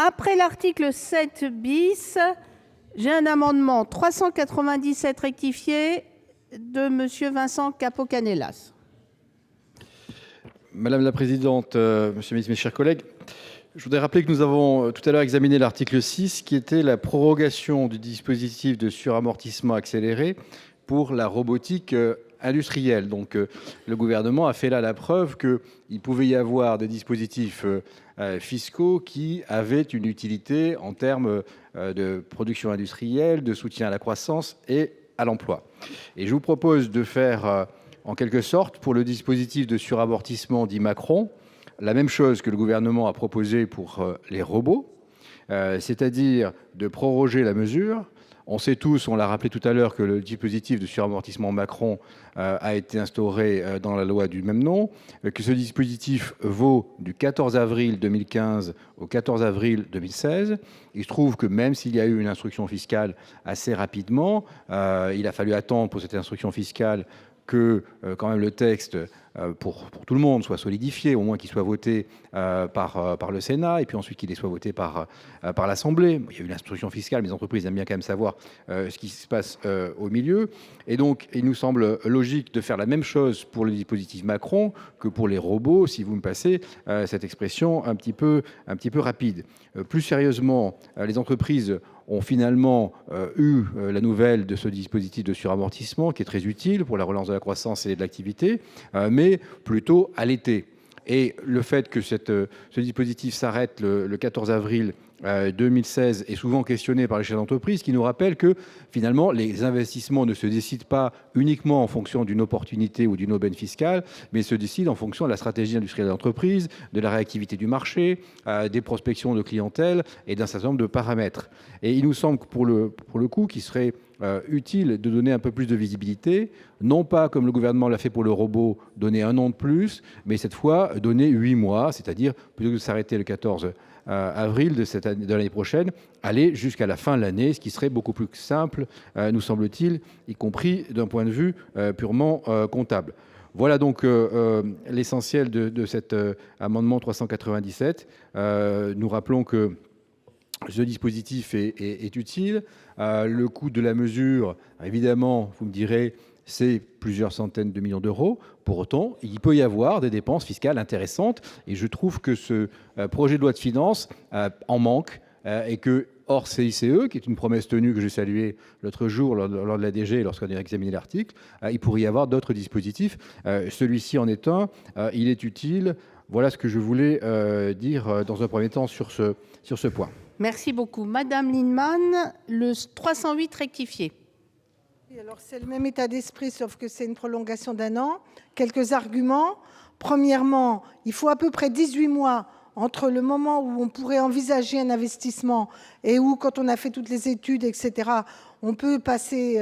Après l'article 7 bis, j'ai un amendement 397 rectifié de M. Vincent Capo-Canellas. Madame la présidente, monsieur le ministre, mes chers collègues, je voudrais rappeler que nous avons tout à l'heure examiné l'article 6, qui était la prorogation du dispositif de suramortissement accéléré pour la robotique industrielle. Donc le gouvernement a fait là la preuve qu'il pouvait y avoir des dispositifs fiscaux qui avaient une utilité en termes de production industrielle, de soutien à la croissance et à l'emploi. Et je vous propose de faire en quelque sorte, pour le dispositif de suramortissement dit Macron, la même chose que le gouvernement a proposé pour les robots, c'est-à-dire de proroger la mesure. On sait tous, on l'a rappelé tout à l'heure, que le dispositif de suramortissement Macron a été instauré dans la loi du même nom, que ce dispositif vaut du 14 avril 2015 au 14 avril 2016. Il se trouve que même s'il y a eu une instruction fiscale assez rapidement, il a fallu attendre pour cette instruction fiscale que quand même le texte pour tout le monde soit solidifié, au moins qu'il soit voté par le Sénat, et puis ensuite qu'il soit voté par l'Assemblée. Il y a eu l'instruction fiscale, mais les entreprises aiment bien quand même savoir ce qui se passe au milieu. Et donc, il nous semble logique de faire la même chose pour le dispositif Macron que pour les robots, si vous me passez cette expression un petit peu rapide. Plus sérieusement, les entreprises ont finalement eu la nouvelle de ce dispositif de suramortissement qui est très utile pour la relance de la croissance et de l'activité, mais plutôt à l'été. Et le fait que ce dispositif s'arrête le 14 avril 2016 est souvent questionné par les chefs d'entreprise, qui nous rappellent que finalement les investissements ne se décident pas uniquement en fonction d'une opportunité ou d'une aubaine fiscale, mais se décident en fonction de la stratégie industrielle de l'entreprise, de la réactivité du marché, des prospections de clientèle et d'un certain nombre de paramètres. Et il nous semble que pour le coup, qu'il serait utile de donner un peu plus de visibilité, non pas comme le gouvernement l'a fait pour le robot, donner 1 an de plus, mais cette fois donner 8 mois, c'est-à-dire plutôt que de s'arrêter le 14 avril de l'année prochaine, aller jusqu'à la fin de l'année, ce qui serait beaucoup plus simple, nous semble-t-il, y compris d'un point de vue purement comptable. Voilà donc l'essentiel de cet amendement 397. Nous rappelons que ce dispositif est utile. Le coût de la mesure, évidemment, vous me direz, c'est plusieurs centaines de millions d'euros. Pour autant, il peut y avoir des dépenses fiscales intéressantes. Et je trouve que ce projet de loi de finances en manque et que, hors CICE, qui est une promesse tenue que j'ai saluée l'autre jour lors de la DG, lorsqu'on a examiné l'article, il pourrait y avoir d'autres dispositifs. Celui-ci en est un. Il est utile. Voilà ce que je voulais dire dans un premier temps sur ce point. Merci beaucoup. Madame Lienemann, le 308 rectifié. Alors c'est le même état d'esprit, sauf que c'est une prolongation d'1 an. Quelques arguments. Premièrement, il faut à peu près 18 mois entre le moment où on pourrait envisager un investissement et où, quand on a fait toutes les études, etc., on peut passer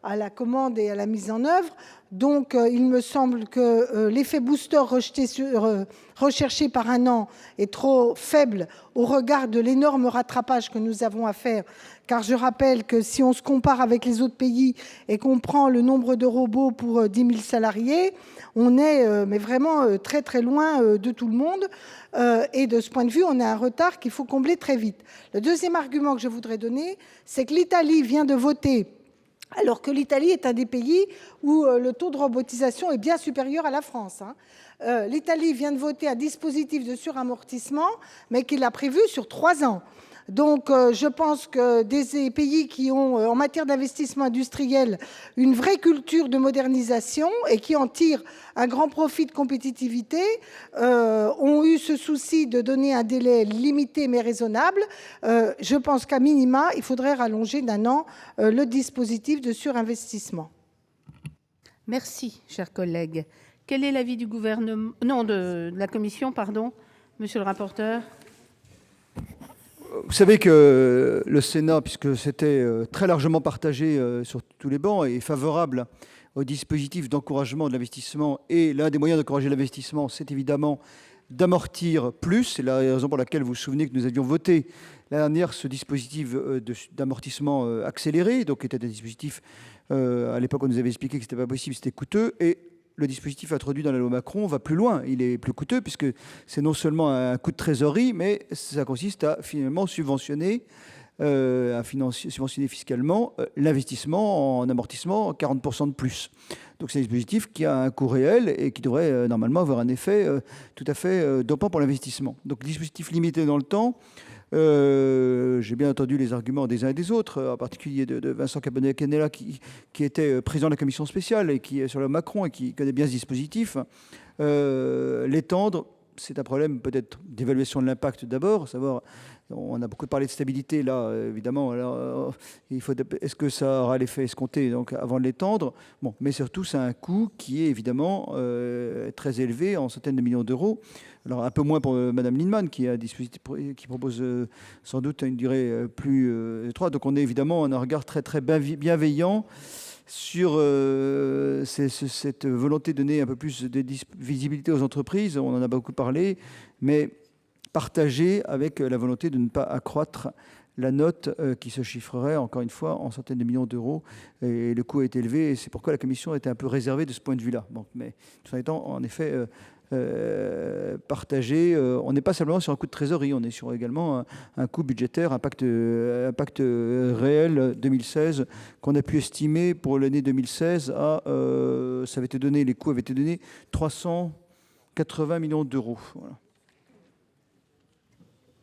à la commande et à la mise en œuvre. Donc, il me semble que l'effet booster recherché par 1 an est trop faible au regard de l'énorme rattrapage que nous avons à faire. Car je rappelle que si on se compare avec les autres pays et qu'on prend le nombre de robots pour 10 000 salariés, on est mais vraiment très très loin de tout le monde. Et de ce point de vue, on a un retard qu'il faut combler très vite. Le deuxième argument que je voudrais donner, c'est que l'Italie vient de voter, alors que l'Italie est un des pays où le taux de robotisation est bien supérieur à la France. L'Italie vient de voter un dispositif de suramortissement, mais qu'il a prévu sur 3 ans. Donc, je pense que des pays qui ont, en matière d'investissement industriel, une vraie culture de modernisation et qui en tirent un grand profit de compétitivité, ont eu ce souci de donner un délai limité mais raisonnable. Je pense qu'à minima, il faudrait rallonger d'1 an le dispositif de surinvestissement. Merci, cher collègue. Quel est l'avis du gouvernement, non, de la commission, pardon, monsieur le rapporteur? Vous savez que le Sénat, puisque c'était très largement partagé sur tous les bancs, est favorable au dispositif d'encouragement de l'investissement. Et l'un des moyens d'encourager l'investissement, c'est évidemment d'amortir plus. C'est la raison pour laquelle vous vous souvenez que nous avions voté l'année dernière ce dispositif d'amortissement accéléré, donc qui était un dispositif, à l'époque on nous avait expliqué que ce n'était pas possible, c'était coûteux. Et le dispositif introduit dans la loi Macron va plus loin. Il est plus coûteux puisque c'est non seulement un coût de trésorerie, mais ça consiste à finalement subventionner fiscalement l'investissement en amortissement 40% de plus. Donc c'est un dispositif qui a un coût réel et qui devrait normalement avoir un effet tout à fait dopant pour l'investissement. Donc dispositif limité dans le temps. J'ai bien entendu les arguments des uns et des autres, en particulier de Vincent Cabanel-Canella qui était président de la commission spéciale et qui est sur le Macron et qui connaît bien ce dispositif. L'étendre, c'est un problème peut-être d'évaluation de l'impact d'abord, savoir, on a beaucoup parlé de stabilité là, évidemment. Alors, est-ce que ça aura l'effet escompté donc avant de l'étendre? Bon, mais surtout, c'est un coût qui est évidemment très élevé, en centaines de millions d'euros. Alors un peu moins pour Madame Lienemann qui a un dispositif qui propose sans doute une durée plus étroite. Donc on est évidemment un regard très très bienveillant sur cette volonté de donner un peu plus de visibilité aux entreprises. On en a beaucoup parlé, mais partagé avec la volonté de ne pas accroître la note qui se chiffrerait, encore une fois, en centaines de millions d'euros. Et le coût est élevé, et c'est pourquoi la Commission était un peu réservée de ce point de vue-là. Bon, mais tout en étant, en effet, partagé, on n'est pas simplement sur un coût de trésorerie, on est sur également un coût budgétaire, impact réel 2016, qu'on a pu estimer pour l'année 2016 à, ça avait été donné, les coûts avaient été donnés, 380 millions d'euros. Voilà.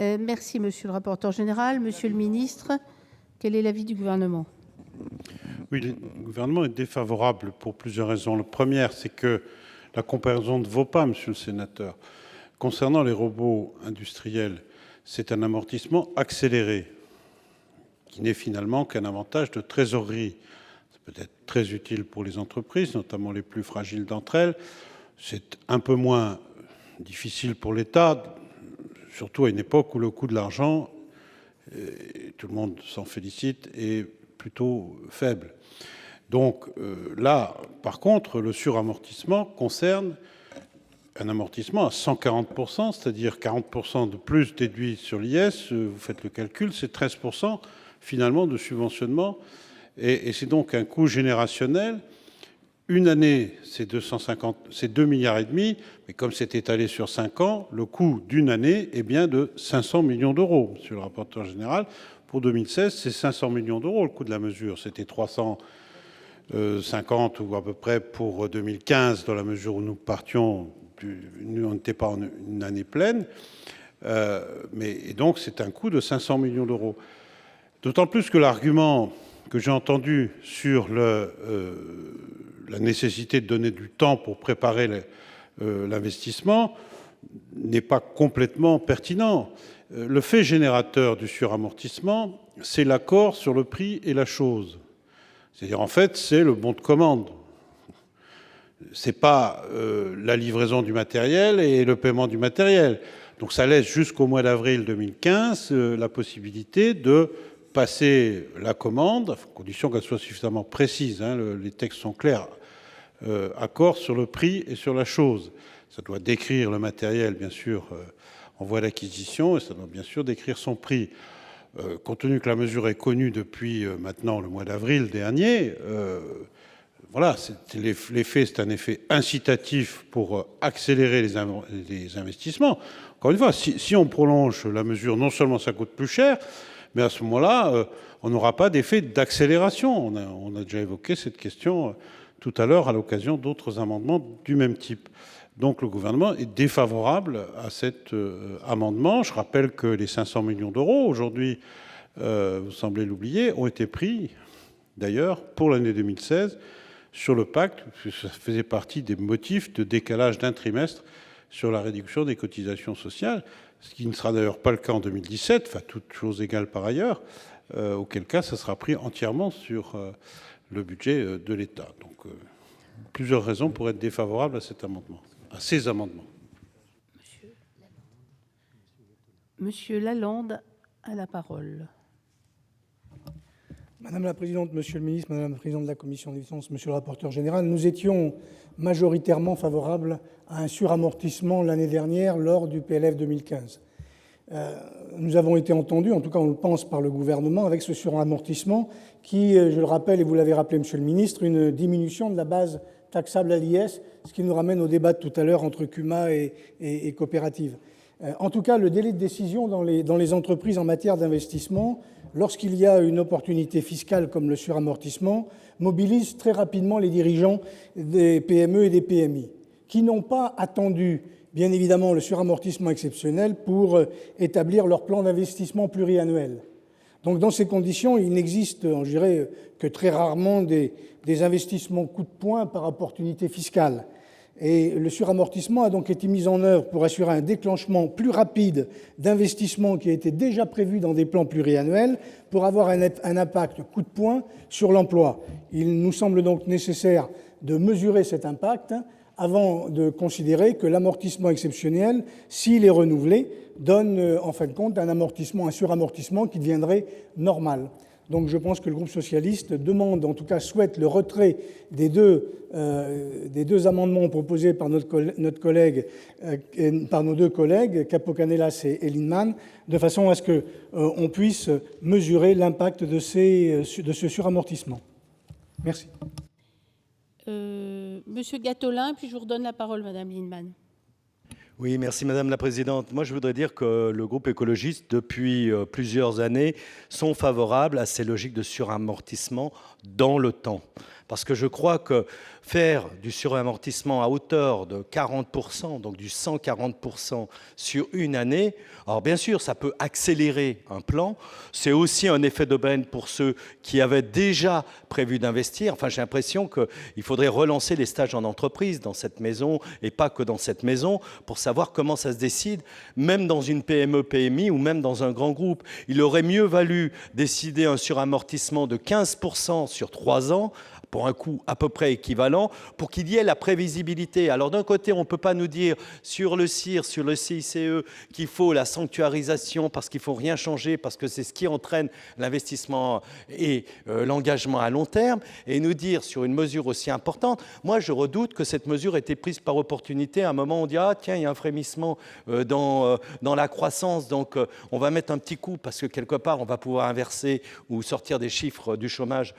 Merci, monsieur le rapporteur général. Monsieur le ministre, quel est l'avis du gouvernement? Oui, le gouvernement est défavorable pour plusieurs raisons. La première, c'est que la comparaison ne vaut pas, monsieur le sénateur. Concernant les robots industriels, c'est un amortissement accéléré, qui n'est finalement qu'un avantage de trésorerie. Ça peut être très utile pour les entreprises, notamment les plus fragiles d'entre elles. C'est un peu moins difficile pour l'État, surtout à une époque où le coût de l'argent, tout le monde s'en félicite, est plutôt faible. Donc là, par contre, le suramortissement concerne un amortissement à 140%, c'est-à-dire 40% de plus déduit sur l'IS, vous faites le calcul, c'est 13% finalement de subventionnement, et c'est donc un coût générationnel. Une année, c'est 2 milliards et demi, mais comme c'est étalé sur 5 ans, le coût d'une année est bien de 500 millions d'euros. Monsieur le rapporteur général, pour 2016, c'est 500 millions d'euros le coût de la mesure. C'était 350 ou à peu près pour 2015, dans la mesure où nous partions, nous n'étions pas en une année pleine, et donc c'est un coût de 500 millions d'euros. D'autant plus que l'argument que j'ai entendu sur la nécessité de donner du temps pour préparer l'investissement n'est pas complètement pertinent. Le fait générateur du suramortissement, c'est l'accord sur le prix et la chose. C'est-à-dire, en fait, c'est le bon de commande. C'est pas la livraison du matériel et le paiement du matériel. Donc ça laisse jusqu'au mois d'avril 2015 la possibilité de passer la commande, à condition qu'elle soit suffisamment précise, hein, les textes sont clairs, accord sur le prix et sur la chose. Ça doit décrire le matériel, bien sûr, en voie d'acquisition, et ça doit bien sûr décrire son prix. Compte tenu que la mesure est connue depuis maintenant le mois d'avril dernier, voilà, l'effet, c'est un effet incitatif pour accélérer les investissements. Encore une fois, si on prolonge la mesure, non seulement ça coûte plus cher, mais à ce moment-là, on n'aura pas d'effet d'accélération. On a déjà évoqué cette question tout à l'heure à l'occasion d'autres amendements du même type. Donc le gouvernement est défavorable à cet amendement. Je rappelle que les 500 millions d'euros, aujourd'hui, vous semblez l'oublier, ont été pris, d'ailleurs, pour l'année 2016, sur le pacte, puisque ça faisait partie des motifs de décalage d'un trimestre sur la réduction des cotisations sociales, ce qui ne sera d'ailleurs pas le cas en 2017, enfin, toutes choses égales par ailleurs, auquel cas ça sera pris entièrement sur le budget de l'État. Donc, plusieurs raisons pour être défavorable à cet amendement, à ces amendements. Monsieur Lalande a la parole. Madame la présidente, monsieur le ministre, madame la présidente de la commission des finances, monsieur le rapporteur général, nous étions majoritairement favorables à un suramortissement l'année dernière lors du PLF 2015. Nous avons été entendus, en tout cas on le pense, par le gouvernement avec ce suramortissement qui, je le rappelle et vous l'avez rappelé, monsieur le ministre, une diminution de la base taxable à l'IS, ce qui nous ramène au débat de tout à l'heure entre CUMA et coopérative. En tout cas, le délai de décision dans les entreprises en matière d'investissement, lorsqu'il y a une opportunité fiscale comme le suramortissement, mobilise très rapidement les dirigeants des PME et des PMI, qui n'ont pas attendu, bien évidemment, le suramortissement exceptionnel pour établir leur plan d'investissement pluriannuel. Donc, dans ces conditions, il n'existe, je dirais, que très rarement des investissements coup de poing par opportunité fiscale. Et le suramortissement a donc été mis en œuvre pour assurer un déclenchement plus rapide d'investissements qui a été déjà prévu dans des plans pluriannuels pour avoir un impact coup de poing sur l'emploi. Il nous semble donc nécessaire de mesurer cet impact avant de considérer que l'amortissement exceptionnel, s'il est renouvelé, donne en fin de compte un suramortissement qui deviendrait normal. Donc je pense que le groupe socialiste demande, en tout cas souhaite le retrait des deux amendements proposés par nos deux collègues, Capo Canellas et Linnemann, de façon à ce qu'on puisse mesurer l'impact de ce suramortissement. Merci. Monsieur Gattolin, puis je vous redonne la parole, Madame Linnemann. Oui, merci Madame la Présidente. Moi, je voudrais dire que le groupe écologiste, depuis plusieurs années, sont favorables à ces logiques de suramortissement dans le temps. Parce que je crois que faire du suramortissement à hauteur de 40%, donc du 140% sur une année, alors bien sûr, ça peut accélérer un plan. C'est aussi un effet d'aubaine pour ceux qui avaient déjà prévu d'investir. Enfin, j'ai l'impression qu'il faudrait relancer les stages en entreprise dans cette maison, et pas que dans cette maison, pour savoir comment ça se décide, même dans une PME, PMI ou même dans un grand groupe. Il aurait mieux valu décider un suramortissement de 15% sur 3 ans, pour un coût à peu près équivalent, pour qu'il y ait la prévisibilité. Alors d'un côté, on ne peut pas nous dire sur le CIR, sur le CICE, qu'il faut la sanctuarisation parce qu'il ne faut rien changer, parce que c'est ce qui entraîne l'investissement et l'engagement à long terme, et nous dire sur une mesure aussi importante, moi je redoute que cette mesure ait été prise par opportunité. À un moment, on dit « Ah tiens, il y a un frémissement dans la croissance, donc on va mettre un petit coup parce que quelque part, on va pouvoir inverser ou sortir des chiffres du chômage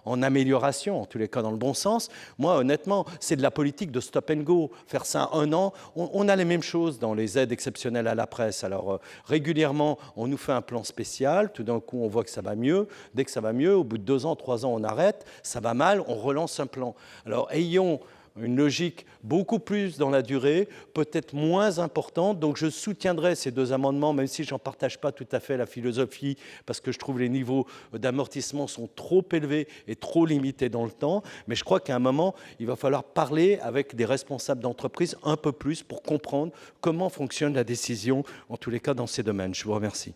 en amélioration, en tous les cas dans le bon sens. » Moi, honnêtement, c'est de la politique de stop and go. Faire ça 1 an, on a les mêmes choses dans les aides exceptionnelles à la presse. Alors, régulièrement, on nous fait un plan spécial. Tout d'un coup, on voit que ça va mieux. Dès que ça va mieux, au bout de 2 ans, 3 ans, on arrête. Ça va mal, on relance un plan. Alors, ayons une logique beaucoup plus dans la durée, peut-être moins importante. Donc je soutiendrai ces 2 amendements, même si je n'en partage pas tout à fait la philosophie, parce que je trouve les niveaux d'amortissement sont trop élevés et trop limités dans le temps. Mais je crois qu'à un moment, il va falloir parler avec des responsables d'entreprise un peu plus pour comprendre comment fonctionne la décision, en tous les cas dans ces domaines. Je vous remercie.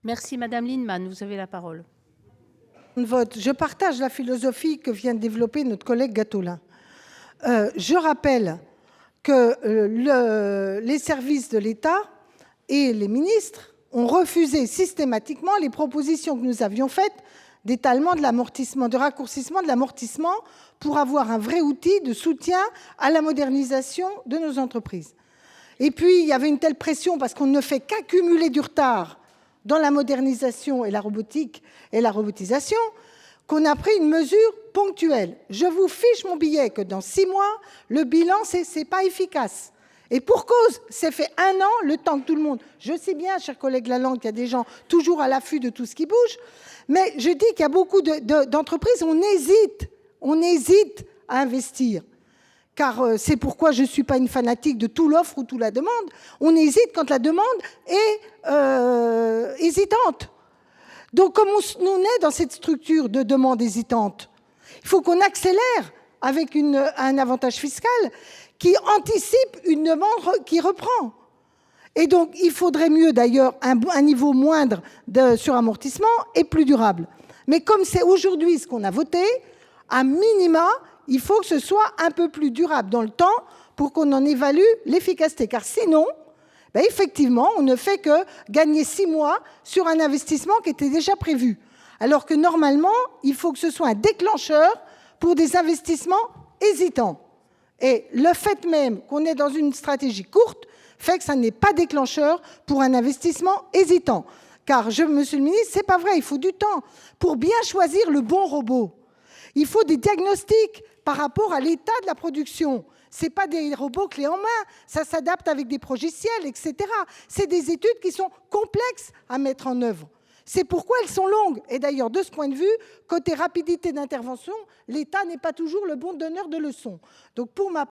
Merci, Madame Linnemann. Vous avez la parole. Je partage la philosophie que vient de développer notre collègue Gattolin. Je rappelle que les services de l'État et les ministres ont refusé systématiquement les propositions que nous avions faites d'étalement de l'amortissement, de raccourcissement de l'amortissement pour avoir un vrai outil de soutien à la modernisation de nos entreprises. Et puis, il y avait une telle pression parce qu'on ne fait qu'accumuler du retard dans la modernisation et la robotique et la robotisation, qu'on a pris une mesure ponctuelle. Je vous fiche mon billet que dans 6 mois, le bilan, c'est pas efficace. Et pour cause, c'est fait 1 an, le temps que tout le monde... Je sais bien, cher collègue Lalande, qu'il y a des gens toujours à l'affût de tout ce qui bouge, mais je dis qu'il y a beaucoup d'entreprises, on hésite à investir. Car c'est pourquoi je ne suis pas une fanatique de tout l'offre ou tout la demande. On hésite quand la demande est hésitante. Donc, comme on est dans cette structure de demande hésitante, il faut qu'on accélère avec un avantage fiscal qui anticipe une demande qui reprend. Et donc, il faudrait mieux, d'ailleurs, un niveau moindre de suramortissement et plus durable. Mais comme c'est aujourd'hui ce qu'on a voté, à minima, il faut que ce soit un peu plus durable dans le temps pour qu'on en évalue l'efficacité. Car sinon... effectivement, on ne fait que gagner 6 mois sur un investissement qui était déjà prévu. Alors que normalement, il faut que ce soit un déclencheur pour des investissements hésitants. Et le fait même qu'on est dans une stratégie courte fait que ça n'est pas déclencheur pour un investissement hésitant. Car, monsieur le ministre, c'est pas vrai, il faut du temps pour bien choisir le bon robot. Il faut des diagnostics, par rapport à l'état de la production. Ce n'est pas des robots clés en main, ça s'adapte avec des progiciels, etc. C'est des études qui sont complexes à mettre en œuvre. C'est pourquoi elles sont longues. Et d'ailleurs, de ce point de vue, côté rapidité d'intervention, l'État n'est pas toujours le bon donneur de leçons. Donc, pour ma